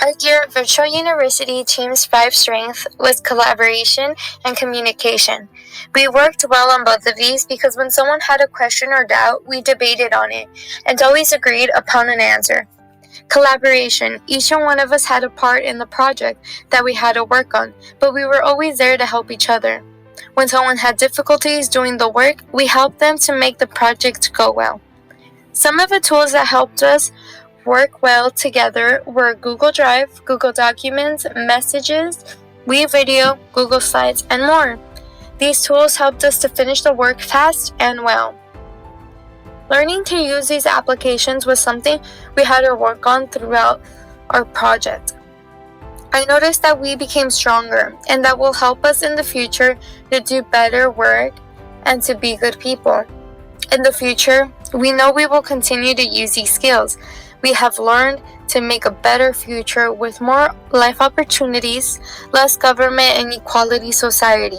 Our year at Virtual University team's five strength was collaboration and communication. We worked well on both of these because when someone had a question or doubt, we debated on it and always agreed upon an answer. Collaboration. Each and one of us had a part in the project that we had to work on, but we were always there to help each other. When someone had difficulties doing the work, we helped them to make the project go well. Some of the tools that helped us work well together were Google Drive, Google Documents, Messages, WeVideo, Google Slides, and more. These tools helped us to finish the work fast and well. Learning to use these applications was something we had to work on throughout our project. I noticed that we became stronger, and that will help us in the future to do better work and to be good people. In the future, we know we will continue to use these skills. We have learned to make a better future with more life opportunities, less government and equality society.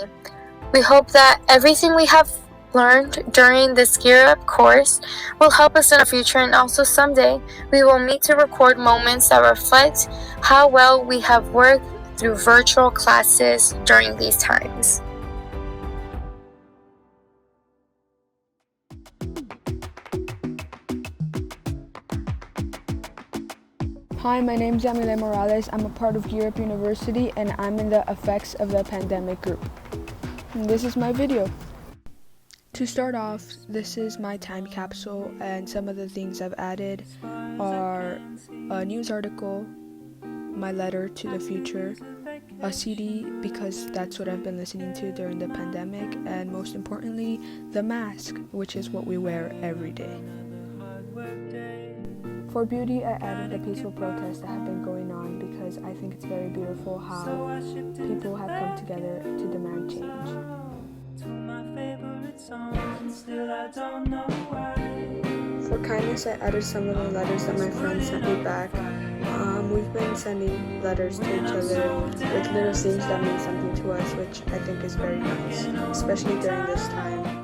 We hope that everything we have learned during this Gear Up course will help us in the future, and also someday we will meet to record moments that reflect how well we have worked through virtual classes during these times. Hi, my name is Emile Morales. I'm a part of Gear Up University and I'm in the Effects of the Pandemic group. And this is my video. To start off, this is my time capsule, and some of the things I've added are a news article, my letter to the future, a CD because that's what I've been listening to during the pandemic, and most importantly, the mask, which is what we wear every day. For beauty, I added the peaceful protests that have been going on because I think it's very beautiful how people have come together to demand change. For kindness, I added some of the letters that my friends sent me back. We've been sending letters to each other with little things that mean something to us, which I think is very nice, especially during this time.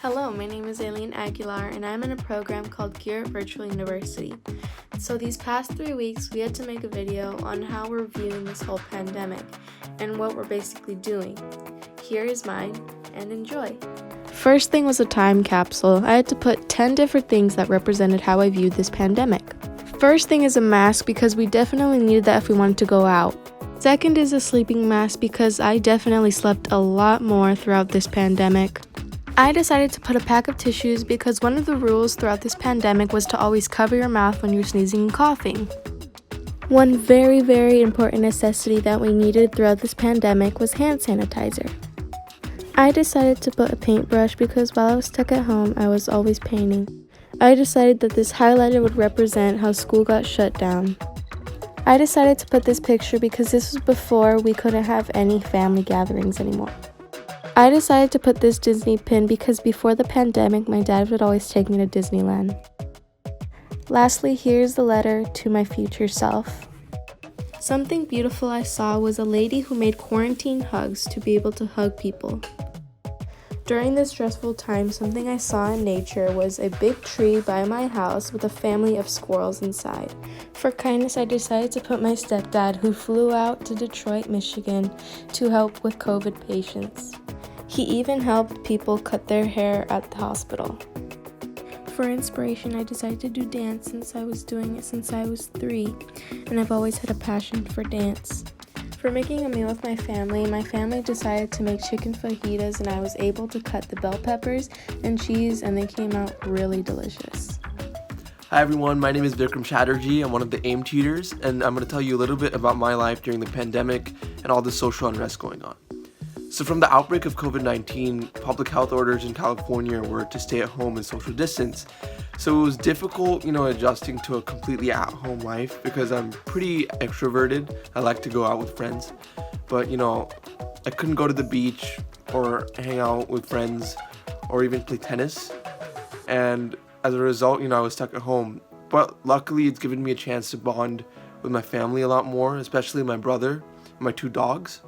Hello, my name is Aileen Aguilar, and I'm in a program called Gear Up Virtual University. So these past 3 weeks, we had to make a video on how we're viewing this whole pandemic and what we're basically doing. Here is mine, and enjoy. First thing was a time capsule. I had to put 10 different things that represented how I viewed this pandemic. First thing is a mask because we definitely needed that if we wanted to go out. Second is a sleeping mask because I definitely slept a lot more throughout this pandemic. I decided to put a pack of tissues because one of the rules throughout this pandemic was to always cover your mouth when you're sneezing and coughing. One very, very important necessity that we needed throughout this pandemic was hand sanitizer. I decided to put a paintbrush because while I was stuck at home, I was always painting. I decided that this highlighter would represent how school got shut down. I decided to put this picture because this was before we couldn't have any family gatherings anymore. I decided to put this Disney pin because before the pandemic, my dad would always take me to Disneyland. Lastly, here's the letter to my future self. Something beautiful I saw was a lady who made quarantine hugs to be able to hug people. During this stressful time, something I saw in nature was a big tree by my house with a family of squirrels inside. For kindness, I decided to put my stepdad, who flew out to Detroit, Michigan, to help with COVID patients. He even helped people cut their hair at the hospital. For inspiration, I decided to do dance since I was doing it since I was 3, and I've always had a passion for dance. For making a meal with my family decided to make chicken fajitas, and I was able to cut the bell peppers and cheese, and they came out really delicious. Hi everyone, my name is Vikram Chatterjee. I'm one of the AIM tutors, and I'm going to tell you a little bit about my life during the pandemic and all the social unrest going on. So from the outbreak of COVID-19, public health orders in California were to stay at home and social distance. So it was difficult, adjusting to a completely at-home life because I'm pretty extroverted. I like to go out with friends, but I couldn't go to the beach or hang out with friends or even play tennis. And as a result, I was stuck at home. But luckily, it's given me a chance to bond with my family a lot more, especially my brother and my 2 dogs.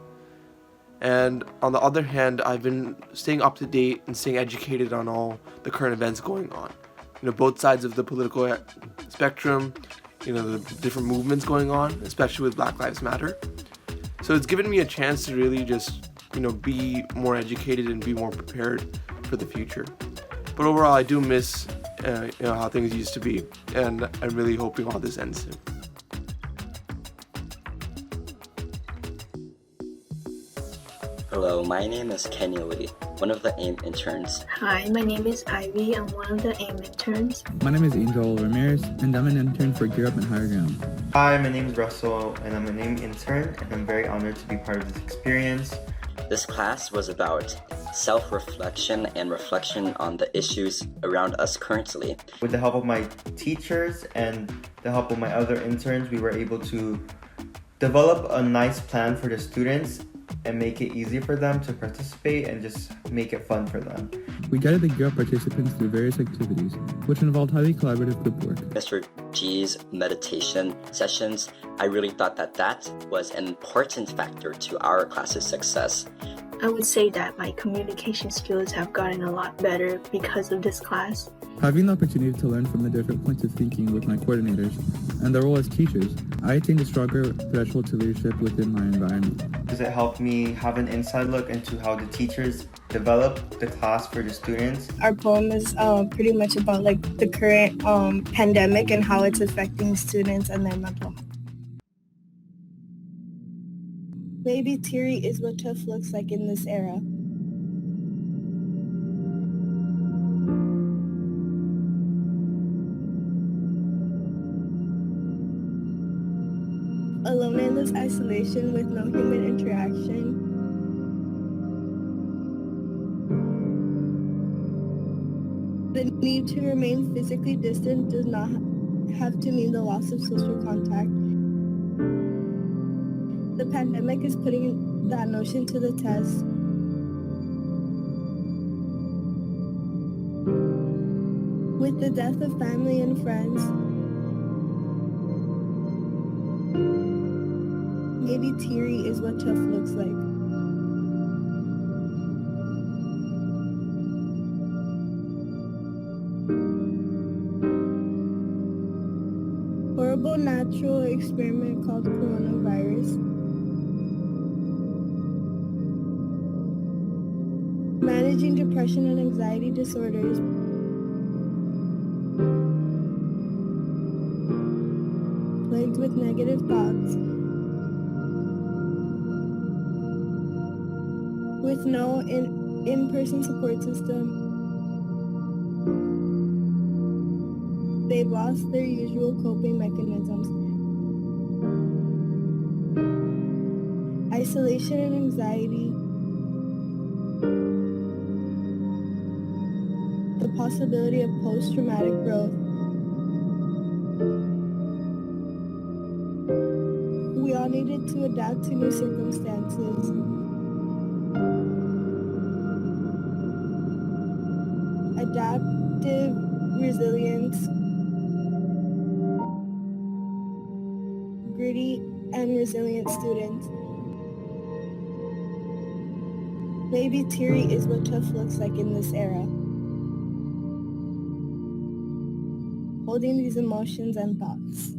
And on the other hand, I've been staying up to date and staying educated on all the current events going on. Both sides of the political spectrum, the different movements going on, especially with Black Lives Matter. So it's given me a chance to really just, be more educated and be more prepared for the future. But overall, I do miss, how things used to be, and I'm really hoping all this ends soon. Hello, my name is Kenya Lee, one of the AIM interns. Hi, my name is Ivy. I'm one of the AIM interns. My name is Angel Ramirez, and I'm an intern for Gear Up and Higher Ground. Hi, my name is Russell, and I'm an AIM intern, and I'm very honored to be part of this experience. This class was about self-reflection and reflection on the issues around us currently. With the help of my teachers and the help of my other interns, we were able to develop a nice plan for the students and make it easy for them to participate and just make it fun for them. We guided the Gear Up participants through various activities, which involved highly collaborative group work. Mr. G's meditation sessions, I really thought that was an important factor to our class's success. I would say that my communication skills have gotten a lot better because of this class. Having the opportunity to learn from the different points of thinking with my coordinators and their role as teachers, I attained a stronger threshold to leadership within my environment. Because it helped me have an inside look into how the teachers develop the class for the students. Our poem is pretty much about the current pandemic and how it's affecting students and their mental health. Maybe teary is what tough looks like in this era. Alone in this isolation with no human interaction. The need to remain physically distant does not have to mean the loss of social contact. The pandemic is putting that notion to the test. With the death of family and friends, maybe teary is what tough looks like. Horrible natural experiment called coronavirus. Managing depression and anxiety disorders. Plagued with negative thoughts. With no in-person support system. They've lost their usual coping mechanisms. Isolation and anxiety. The possibility of post-traumatic growth. We all needed to adapt to new circumstances. Adaptive resilience. Gritty and resilient students. Maybe teary is what tough looks like in this era. Holding these emotions and thoughts.